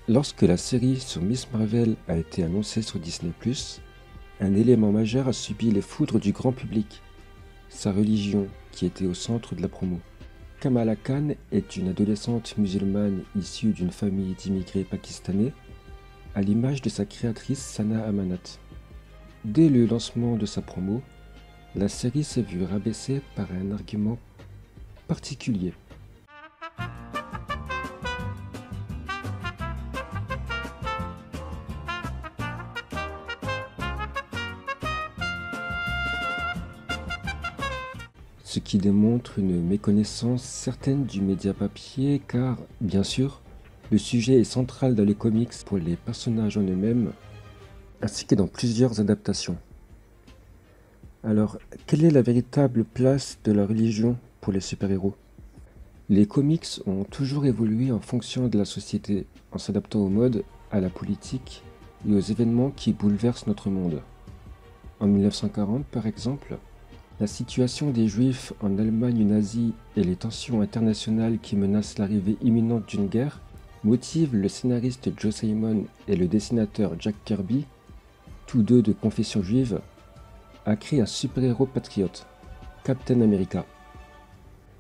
Lorsque la série sur Miss Marvel a été annoncée sur Disney+, un élément majeur a subi les foudres du grand public, sa religion qui était au centre de la promo. Kamala Khan est une adolescente musulmane issue d'une famille d'immigrés pakistanais, à l'image de sa créatrice Sana Amanat. Dès le lancement de sa promo, la série s'est vue rabaissée par un argument particulier. Ce qui démontre une méconnaissance certaine du média papier car, bien sûr, le sujet est central dans les comics pour les personnages en eux-mêmes, ainsi que dans plusieurs adaptations. Alors, quelle est la véritable place de la religion pour les super-héros ? Les comics ont toujours évolué en fonction de la société, en s'adaptant aux modes, à la politique et aux événements qui bouleversent notre monde. En 1940, par exemple, la situation des Juifs en Allemagne nazie et les tensions internationales qui menacent l'arrivée imminente d'une guerre motivent le scénariste Joe Simon et le dessinateur Jack Kirby, tous deux de confession juive, à créer un super-héros patriote, Captain America.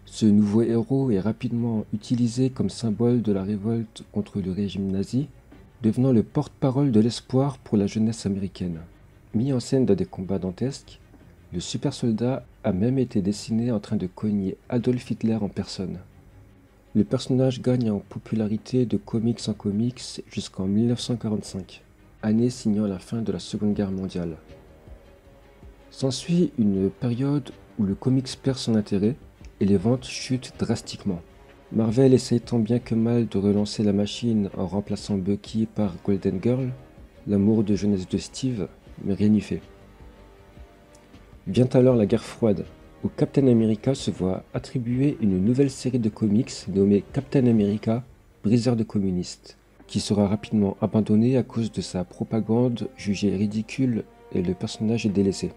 Ce nouveau héros est rapidement utilisé comme symbole de la révolte contre le régime nazi, devenant le porte-parole de l'espoir pour la jeunesse américaine. Mis en scène dans des combats dantesques, le super soldat a même été dessiné en train de cogner Adolf Hitler en personne. Le personnage gagne en popularité de comics en comics jusqu'en 1945, année signant la fin de la Seconde Guerre mondiale. S'ensuit une période où le comics perd son intérêt et les ventes chutent drastiquement. Marvel essaye tant bien que mal de relancer la machine en remplaçant Bucky par Golden Girl, l'amour de jeunesse de Steve, mais rien n'y fait. Vient alors la guerre froide, où Captain America se voit attribuer une nouvelle série de comics nommée Captain America, briseur de communistes, qui sera rapidement abandonnée à cause de sa propagande jugée ridicule et le personnage est délaissé.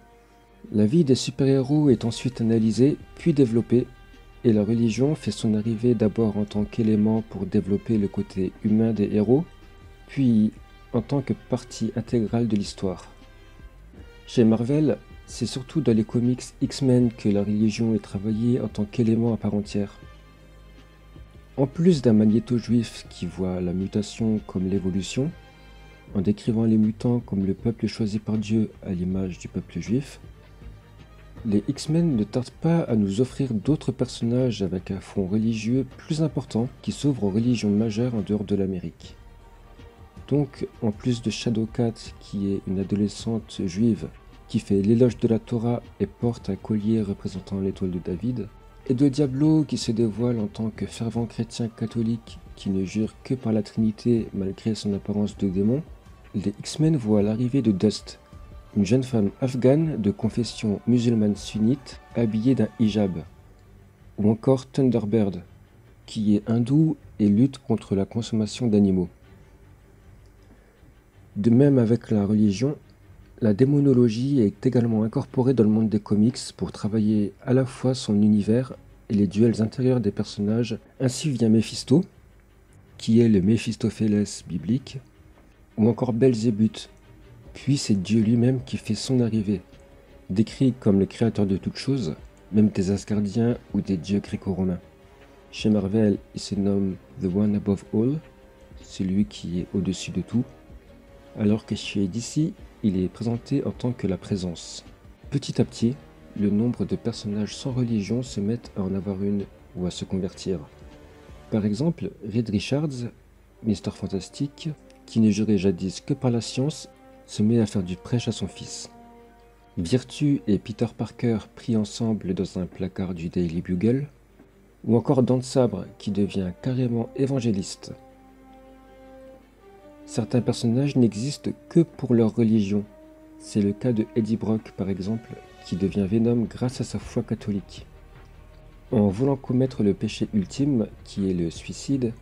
La vie des super-héros est ensuite analysée, puis développée, et la religion fait son arrivée d'abord en tant qu'élément pour développer le côté humain des héros, puis en tant que partie intégrale de l'histoire. Chez Marvel, c'est surtout dans les comics X-Men que la religion est travaillée en tant qu'élément à part entière. En plus d'un magnéto juif qui voit la mutation comme l'évolution, en décrivant les mutants comme le peuple choisi par Dieu à l'image du peuple juif, les X-Men ne tardent pas à nous offrir d'autres personnages avec un fond religieux plus important qui s'ouvrent aux religions majeures en dehors de l'Amérique. Donc, en plus de Shadowcat qui est une adolescente juive qui fait l'éloge de la Torah et porte un collier représentant l'étoile de David, et de Diablo qui se dévoile en tant que fervent chrétien catholique qui ne jure que par la Trinité malgré son apparence de démon, les X-Men voient l'arrivée de Dust, une jeune femme afghane de confession musulmane sunnite habillée d'un hijab, ou encore Thunderbird, qui est hindou et lutte contre la consommation d'animaux. De même avec la religion, la démonologie est également incorporée dans le monde des comics pour travailler à la fois son univers et les duels intérieurs des personnages. Ainsi vient Méphisto, qui est le Méphistophélès biblique, ou encore Belzébuth, puis c'est Dieu lui-même qui fait son arrivée, décrit comme le créateur de toutes choses, même des Asgardiens ou des dieux gréco-romains. Chez Marvel, il se nomme The One Above All, celui qui est au-dessus de tout, alors que chez DC, il est présenté en tant que la présence. Petit à petit, le nombre de personnages sans religion se met à en avoir une ou à se convertir. Par exemple, Reed Richards, Mr Fantastic, qui ne jurait jadis que par la science, se met à faire du prêche à son fils. Virtue et Peter Parker pris ensemble dans un placard du Daily Bugle, ou encore Dent de Sabre qui devient carrément évangéliste. Certains personnages n'existent que pour leur religion. C'est le cas de Eddie Brock par exemple, qui devient Venom grâce à sa foi catholique. En voulant commettre le péché ultime, qui est le suicide,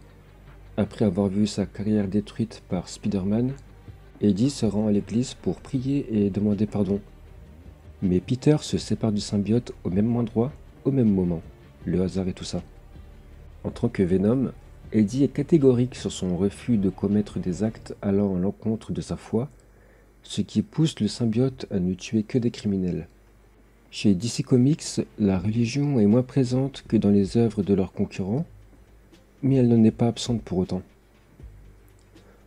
après avoir vu sa carrière détruite par Spider-Man, Eddie se rend à l'église pour prier et demander pardon. Mais Peter se sépare du symbiote au même endroit, au même moment. Le hasard et tout ça. En tant que Venom, Eddie est catégorique sur son refus de commettre des actes allant à l'encontre de sa foi, ce qui pousse le symbiote à ne tuer que des criminels. Chez DC Comics, la religion est moins présente que dans les œuvres de leurs concurrents, mais elle n'en est pas absente pour autant.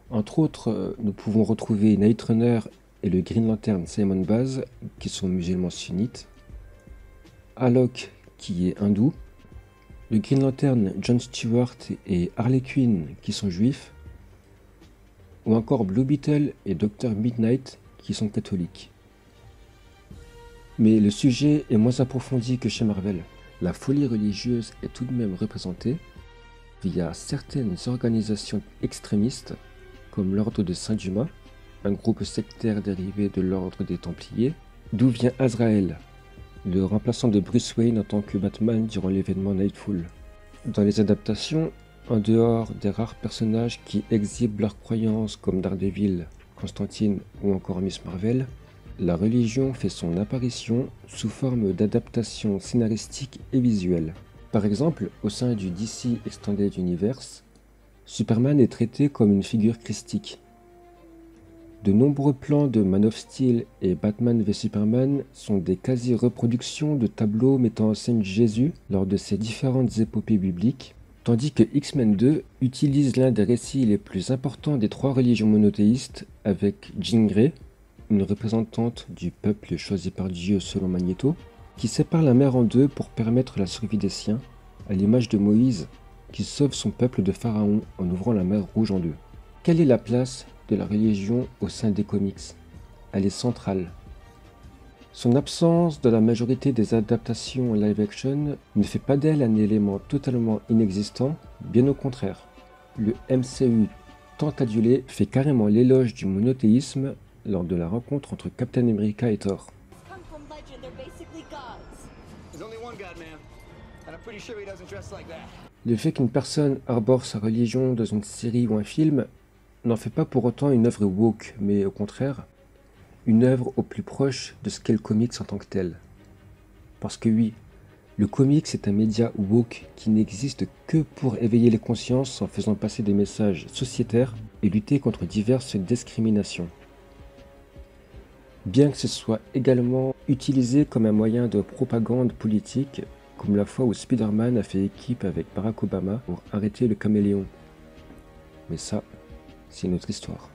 Entre autres, nous pouvons retrouver Night Runner et le Green Lantern Simon Baz, qui sont musulmans sunnites, Alok, qui est hindou, le Green Lantern John Stewart et Harley Quinn, qui sont juifs, ou encore Blue Beetle et Dr Midnight, qui sont catholiques. Mais le sujet est moins approfondi que chez Marvel. La folie religieuse est tout de même représentée via certaines organisations extrémistes, comme l'Ordre de Saint-Dumas, un groupe sectaire dérivé de l'Ordre des Templiers, d'où vient Azrael, le remplaçant de Bruce Wayne en tant que Batman durant l'événement Nightfall. Dans les adaptations, en dehors des rares personnages qui exhibent leurs croyances comme Daredevil, Constantine ou encore Miss Marvel, la religion fait son apparition sous forme d'adaptation scénaristique et visuelle. Par exemple, au sein du DC Extended Universe, Superman est traité comme une figure christique. De nombreux plans de Man of Steel et Batman v Superman sont des quasi-reproductions de tableaux mettant en scène Jésus lors de ces différentes épopées bibliques, tandis que X-Men 2 utilise l'un des récits les plus importants des trois religions monothéistes avec Jean Grey, une représentante du peuple choisi par Dieu selon Magneto, qui sépare la mer en deux pour permettre la survie des siens, à l'image de Moïse, qui sauve son peuple de Pharaon en ouvrant la mer Rouge en deux. Quelle est la place de la religion au sein des comics? Elle est centrale. Son absence dans la majorité des adaptations live-action ne fait pas d'elle un élément totalement inexistant, bien au contraire. Le MCU, tant adulé, fait carrément l'éloge du monothéisme lors de la rencontre entre Captain America et Thor. Le fait qu'une personne arbore sa religion dans une série ou un film n'en fait pas pour autant une œuvre woke, mais au contraire, une œuvre au plus proche de ce qu'est le comics en tant que tel. Parce que oui, le comics est un média woke qui n'existe que pour éveiller les consciences en faisant passer des messages sociétaires et lutter contre diverses discriminations. Bien que ce soit également utilisé comme un moyen de propagande politique, comme la fois où Spider-Man a fait équipe avec Barack Obama pour arrêter le caméléon. Mais ça, c'est une autre histoire.